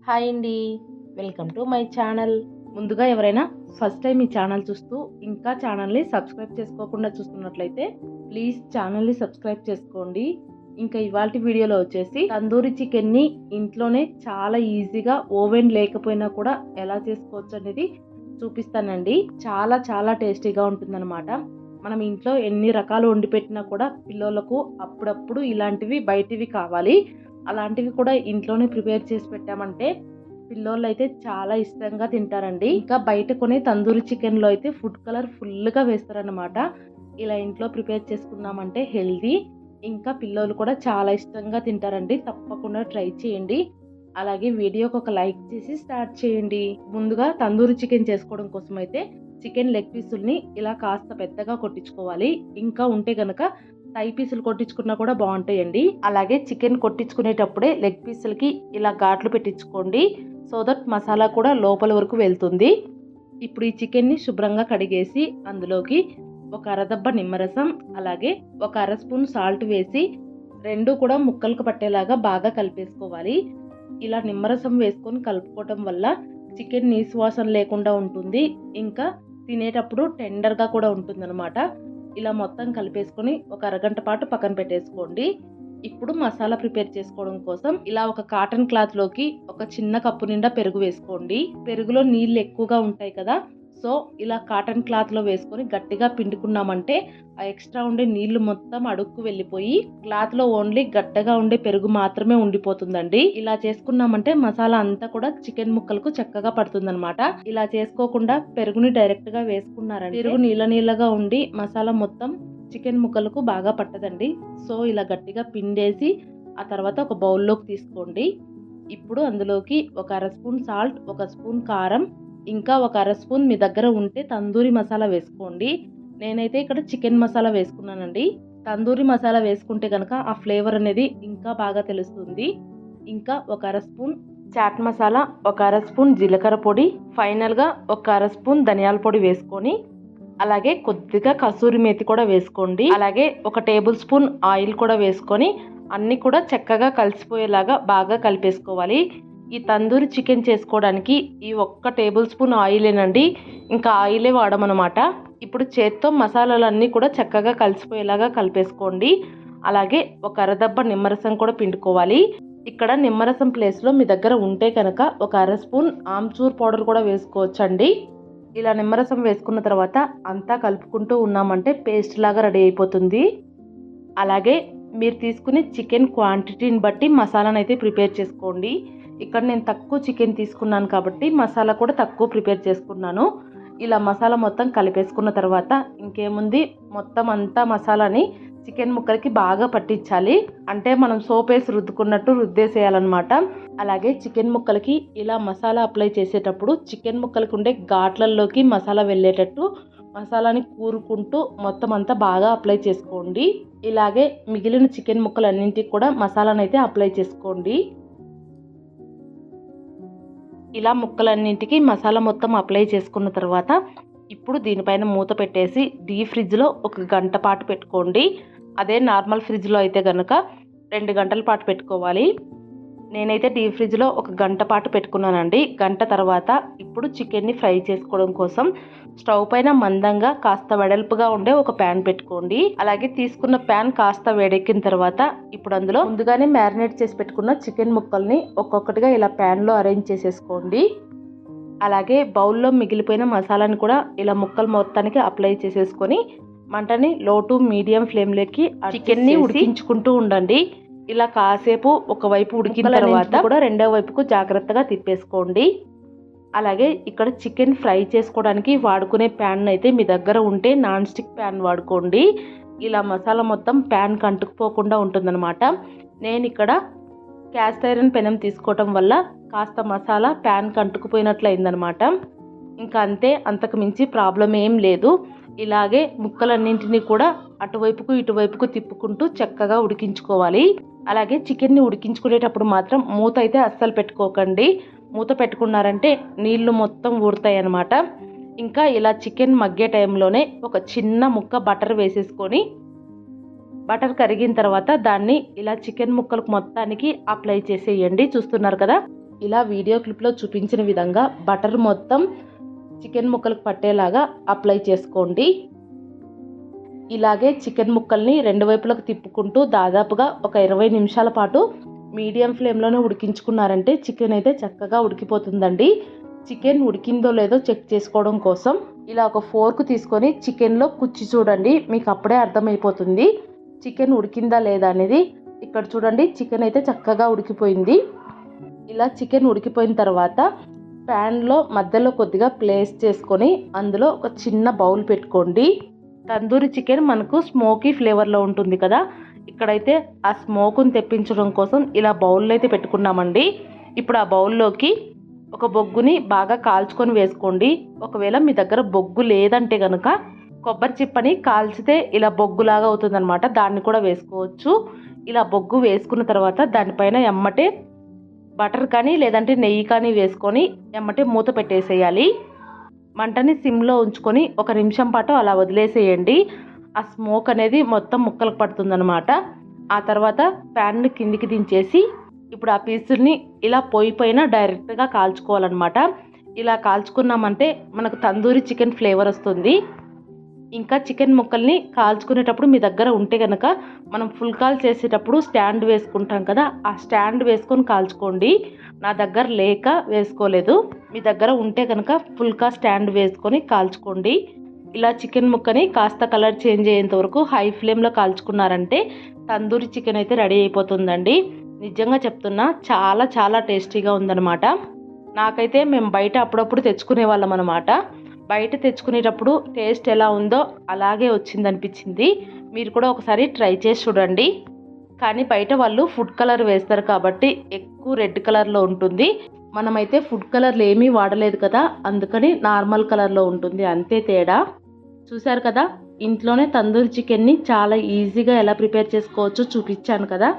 Hi అండి. Welcome to my channel. ముందుగా ఎవరైనా ఫస్ట్ టైం ఈ ఛానల్ చూస్తూ ఇంకా ఛానల్ని సబ్స్క్రైబ్ చేసుకోకుండా చూస్తున్నట్లయితే ప్లీజ్ ఛానల్ని సబ్స్క్రైబ్ చేసుకోండి. ఇంకా ఇవాల్టి వీడియోలో వచ్చేసి తందూరి చికెన్ని ఇంట్లోనే చాలా ఈజీగా ఓవెన్ లేకపోయినా కూడా ఎలా చేసుకోవచ్చు అనేది చూపిస్తానండి. చాలా చాలా టేస్టీగా ఉంటుందన్నమాట. మనం ఇంట్లో ఎన్ని రకాలు వండి పెట్టినా కూడా పిల్లలకు అప్పుడప్పుడు ఇలాంటివి బయటివి కావాలి. అలాంటివి కూడా ఇంట్లోనే ప్రిపేర్ చేసి పెట్టామంటే పిల్లోళ్ళు అయితే చాలా ఇష్టంగా తింటారండి. ఇంకా బయట కొనే తందూరి చికెన్లో అయితే ఫుడ్ కలర్ ఫుల్గా వేస్తారనమాట. ఇలా ఇంట్లో ప్రిపేర్ చేసుకున్నామంటే హెల్దీ, ఇంకా పిల్లోళ్ళు కూడా చాలా ఇష్టంగా తింటారండి. తప్పకుండా ట్రై చేయండి. అలాగే వీడియోకి ఒక లైక్ చేసి స్టార్ట్ చేయండి. ముందుగా తందూరి చికెన్ చేసుకోవడం కోసం అయితే చికెన్ లెగ్ పీసుల్ని ఇలా కాస్త పెద్దగా కొట్టించుకోవాలి. ఇంకా ఉంటే గనక టై పీసులు కొట్టించుకున్నా కూడా బాగుంటాయండి. అలాగే చికెన్ కొట్టించుకునేటప్పుడే లెగ్ పీసులకి ఇలా ఘాట్లు పెట్టించుకోండి. సో దట్ మసాలా కూడా లోపల వరకు వెళ్తుంది. ఇప్పుడు ఈ చికెన్ని శుభ్రంగా కడిగేసి అందులోకి ఒక అరదబ్బ నిమ్మరసం, అలాగే ఒక అర స్పూన్ సాల్ట్ వేసి రెండు కూడా ముక్కలకు పట్టేలాగా బాగా కలిపేసుకోవాలి. ఇలా నిమ్మరసం వేసుకొని కలుపుకోవటం వల్ల చికెన్ నీసు వాసన లేకుండా ఉంటుంది. ఇంకా తినేటప్పుడు టెండర్గా కూడా ఉంటుందన్నమాట. ఇలా మొత్తం కలిపేసుకొని ఒక అరగంట పాటు పక్కన పెట్టేసుకోండి. ఇప్పుడు మసాలా ప్రిపేర్ చేసుకోవడం కోసం ఇలా ఒక కాటన్ క్లాత్లోకి ఒక చిన్న కప్పు నిండా పెరుగు వేసుకోండి. పెరుగులో నీళ్ళు ఎక్కువగా ఉంటాయి కదా, సో ఇలా కాటన్ క్లాత్లో వేసుకొని గట్టిగా పిండుకున్నామంటే ఆ ఎక్స్ట్రా ఉండే నీళ్లు మొత్తం అడుక్కు వెళ్ళిపోయి క్లాత్లో ఓన్లీ గడ్డగా ఉండే పెరుగు మాత్రమే ఉండిపోతుందండి. ఇలా చేసుకున్నామంటే మసాలా అంతా కూడా చికెన్ ముక్కలకు చక్కగా పడుతుందన్నమాట. ఇలా చేసుకోకుండా పెరుగుని డైరెక్ట్ గా వేసుకున్నారంటే పెరుగు నీళ్ళగా ఉండి మసాలా మొత్తం చికెన్ ముక్కలకు బాగా పట్టదండి. సో ఇలా గట్టిగా పిండేసి ఆ తర్వాత ఒక బౌల్లోకి తీసుకోండి. ఇప్పుడు అందులోకి ఒక అర స్పూన్ సాల్ట్, ఒక స్పూన్ కారం, ఇంకా ఒక అర స్పూన్ మీ దగ్గర ఉంటే తందూరి మసాలా వేసుకోండి. నేనైతే ఇక్కడ చికెన్ మసాలా వేసుకున్నానండి. తందూరి మసాలా వేసుకుంటే కనుక ఆ ఫ్లేవర్ అనేది ఇంకా బాగా తెలుస్తుంది. ఇంకా ఒక అర స్పూన్ చాట్ మసాలా, ఒక అర స్పూన్ జీలకర్ర పొడి, ఫైనల్గా ఒక అర స్పూన్ ధనియాల పొడి వేసుకొని అలాగే కొద్దిగా కసూరి మేతి కూడా వేసుకోండి. అలాగే ఒక టేబుల్ స్పూన్ ఆయిల్ కూడా వేసుకొని అన్నీ కూడా చక్కగా కలిసిపోయేలాగా బాగా కలిపేసుకోవాలి. ఈ తందూరి చికెన్ చేసుకోవడానికి ఈ ఒక్క టేబుల్ స్పూన్ ఆయిలేనండి, ఇంకా ఆయిలే వాడమన్నమాట. ఇప్పుడు చేత్తో మసాలాలన్నీ కూడా చక్కగా కలిసిపోయేలాగా కలిపేసుకోండి. అలాగే ఒక అరదబ్బ నిమ్మరసం కూడా పిండుకోవాలి. ఇక్కడ నిమ్మరసం ప్లేస్లో మీ దగ్గర ఉంటే కనుక ఒక అర స్పూన్ ఆమ్చూర్ పౌడర్ కూడా వేసుకోవచ్చండి. ఇలా నిమ్మరసం వేసుకున్న తర్వాత అంతా కలుపుకుంటూ ఉన్నామంటే పేస్ట్ లాగా రెడీ అయిపోతుంది. అలాగే మీరు తీసుకునే చికెన్ క్వాంటిటీని బట్టి మసాలాను అయితే ప్రిపేర్ చేసుకోండి. ఇక్కడ నేను తక్కువ చికెన్ తీసుకున్నాను కాబట్టి మసాలా కూడా తక్కువ ప్రిపేర్ చేసుకున్నాను. ఇలా మసాలా మొత్తం కలిపేసుకున్న తర్వాత ఇంకేముంది, మొత్తం అంతా మసాలాని చికెన్ ముక్కలకి బాగా పట్టించాలి. అంటే మనం సోప్ వేసి రుద్దుకున్నట్టు రుద్దేసేయాలన్నమాట. అలాగే చికెన్ ముక్కలకి ఇలా మసాలా అప్లై చేసేటప్పుడు చికెన్ ముక్కలకి ఉండే ఘాట్లలోకి మసాలా వెళ్ళేటట్టు మసాలాని కూరుకుంటూ మొత్తం అంతా బాగా అప్లై చేసుకోండి. ఇలాగే మిగిలిన చికెన్ ముక్కలన్నింటికి కూడా మసాలాను అయితే అప్లై చేసుకోండి. ఇలా ముక్కలన్నింటికి మసాలా మొత్తం అప్లై చేసుకున్న తర్వాత ఇప్పుడు దీనిపైన మూత పెట్టేసి డీప్ ఫ్రిడ్జ్లో ఒక గంట పాటు పెట్టుకోండి. అదే నార్మల్ ఫ్రిడ్జ్లో అయితే కనుక 2 గంటల పాటు పెట్టుకోవాలి. నేనైతే డీప్ ఫ్రిడ్జ్లో ఒక గంట పాటు పెట్టుకున్నానండి. గంట తర్వాత ఇప్పుడు చికెన్ని ఫ్రై చేసుకోవడం కోసం స్టవ్ పైన మందంగా కాస్త వెడల్పుగా ఉండే ఒక ప్యాన్ పెట్టుకోండి. అలాగే తీసుకున్న ప్యాన్ కాస్త వేడెక్కిన తర్వాత ఇప్పుడు అందులో ముందుగానే మ్యారినేట్ చేసి పెట్టుకున్న చికెన్ ముక్కల్ని ఒక్కొక్కటిగా ఇలా ప్యాన్లో అరేంజ్ చేసేసుకోండి. అలాగే బౌల్లో మిగిలిపోయిన మసాలాని కూడా ఇలా ముక్కలు మొత్తానికి అప్లై చేసేసుకొని మంటని లో టు మీడియం ఫ్లేమ్లోకి చికెన్ని ఉడికించుకుంటూ ఉండండి. ఇలా కాసేపు ఒకవైపు ఉడికిన తర్వాత కూడా రెండో వైపుకు జాగ్రత్తగా తిప్పేసుకోండి. అలాగే ఇక్కడ చికెన్ ఫ్రై చేసుకోవడానికి వాడుకునే ప్యాన్ అయితే మీ దగ్గర ఉంటే నాన్ స్టిక్ ప్యాన్ వాడుకోండి. ఇలా మసాలా మొత్తం ప్యాన్ కంటుకుపోకుండా ఉంటుందన్నమాట. నేను ఇక్కడ క్యాస్ట్ ఐరన్ పెనం తీసుకోవటం వల్ల కాస్త మసాలా ప్యాన్ కంటుకుపోయినట్లు అయిందనమాట. ఇంకా అంతే, అంతకు మించి ప్రాబ్లం ఏం లేదు. ఇలాగే ముక్కలన్నింటినీ కూడా అటువైపుకు ఇటువైపుకు తిప్పుకుంటూ చక్కగా ఉడికించుకోవాలి. అలాగే చికెన్ని ఉడికించుకునేటప్పుడు మాత్రం మూత అయితే అస్సలు పెట్టుకోకండి. మూత పెట్టుకున్నారంటే నీళ్లు మొత్తం ఊరుతాయి అన్నమాట. ఇంకా ఇలా చికెన్ మగ్గే టైంలోనే ఒక చిన్న ముక్క బటర్ వేసేసుకొని బటర్ కరిగిన తర్వాత దాన్ని ఇలా చికెన్ ముక్కలకు మొత్తానికి అప్లై చేసేయండి. చూస్తున్నారు కదా, ఇలా వీడియో క్లిప్లో చూపించిన విధంగా బటర్ మొత్తం చికెన్ ముక్కలకు పట్టేలాగా అప్లై చేసుకోండి. ఇలాగే చికెన్ ముక్కల్ని రెండు వైపులకు తిప్పుకుంటూ దాదాపుగా ఒక 20 నిమిషాల పాటు మీడియం ఫ్లేమ్లోనే ఉడికించుకున్నారంటే చికెన్ అయితే చక్కగా ఉడికిపోతుందండి. చికెన్ ఉడికిందో లేదో చెక్ చేసుకోవడం కోసం ఇలా ఒక ఫోర్క్ తీసుకొని చికెన్లో కుచ్చి చూడండి, మీకు అప్పుడే అర్థమైపోతుంది చికెన్ ఉడికిందా లేదా అనేది. ఇక్కడ చూడండి, చికెన్ అయితే చక్కగా ఉడికిపోయింది. ఇలా చికెన్ ఉడికిపోయిన తర్వాత ప్యాన్లో మధ్యలో కొద్దిగా ప్లేస్ చేసుకొని అందులో ఒక చిన్న బౌల్ పెట్టుకోండి. తందూరి చికెన్ మనకు స్మోకీ ఫ్లేవర్లో ఉంటుంది కదా, ఇక్కడైతే ఆ స్మోకుని తెప్పించడం కోసం ఇలా బౌల్లో అయితే పెట్టుకున్నామండి. ఇప్పుడు ఆ బౌల్లోకి ఒక బొగ్గుని బాగా కాల్చుకొని వేసుకోండి. ఒకవేళ మీ దగ్గర బొగ్గు లేదంటే కనుక కొబ్బరి చిప్పని కాల్చితే ఇలా బొగ్గులాగా అవుతుందన్నమాట, దాన్ని కూడా వేసుకోవచ్చు. ఇలా బొగ్గు వేసుకున్న తర్వాత దానిపైన ఎమ్మటే బటర్ కానీ లేదంటే నెయ్యి కానీ వేసుకొని ఎమ్మటే మూత పెట్టేసేయాలి. మంటని సిమ్లో ఉంచుకొని 1 నిమిషం పాటు అలా వదిలేసేయండి. ఆ స్మోక్ అనేది మొత్తం ముక్కలకు పడుతుందన్నమాట. ఆ తర్వాత ప్యాన్ని కిందికి దించేసి ఇప్పుడు ఆ పీసుల్ని ఇలా పొయ్యి పైన డైరెక్ట్గా కాల్చుకోవాలన్నమాట. ఇలా కాల్చుకున్నామంటే మనకు తందూరి చికెన్ ఫ్లేవర్ వస్తుంది. ఇంకా చికెన్ ముక్కల్ని కాల్చుకునేటప్పుడు మీ దగ్గర ఉంటే కనుక మనం ఫుల్ కాల్ చేసేటప్పుడు స్టాండ్ వేసుకుంటాం కదా, ఆ స్టాండ్ వేసుకొని కాల్చుకోండి. నా దగ్గర లేక వేసుకోలేదు, మీ దగ్గర ఉంటే కనుక ఫుల్ కా స్టాండ్ వేసుకొని కాల్చుకోండి. ఇలా చికెన్ ముక్కని కాస్త కలర్ చేంజ్ అయ్యేంత వరకు హై ఫ్లేమ్లో కాల్చుకున్నారంటే తందూరి చికెన్ అయితే రెడీ అయిపోతుందండి. నిజంగా చెప్తున్నా, చాలా చాలా టేస్టీగా ఉందన్నమాట. నాకైతే మేము బయట అప్పుడప్పుడు తెచ్చుకునే వాళ్ళం అనమాట. బయట తెచ్చుకునేటప్పుడు టేస్ట్ ఎలా ఉందో అలాగే వచ్చిందనిపించింది. మీరు కూడా ఒకసారి ట్రై చేసి చూడండి. కానీ బయట వాళ్ళు ఫుడ్ కలర్ వేస్తారు కాబట్టి ఎక్కువ రెడ్ కలర్లో ఉంటుంది. మనమైతే ఫుడ్ కలర్లు ఏమీ వాడలేదు కదా, అందుకని నార్మల్ కలర్లో ఉంటుంది, అంతే తేడా. చూశారు కదా, ఇంట్లోనే తందూరి చికెన్ని చాలా ఈజీగా ఎలా ప్రిపేర్ చేసుకోవచ్చో చూపించాను కదా.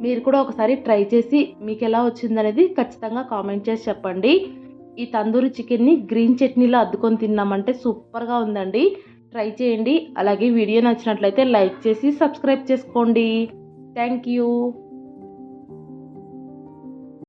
మీరు కూడా ఒకసారి ట్రై చేసి మీకు ఎలా వచ్చిందనేది ఖచ్చితంగా కామెంట్ చేసి చెప్పండి. ఈ తందూరి చికెన్ని గ్రీన్ చట్నీలో అద్దుకొని తిన్నామంటే సూపర్గా ఉందండి. ట్రై చేయండి. అలాగే వీడియో నచ్చినట్లయితే లైక్ చేసి సబ్స్క్రైబ్ చేసుకోండి. Thank you.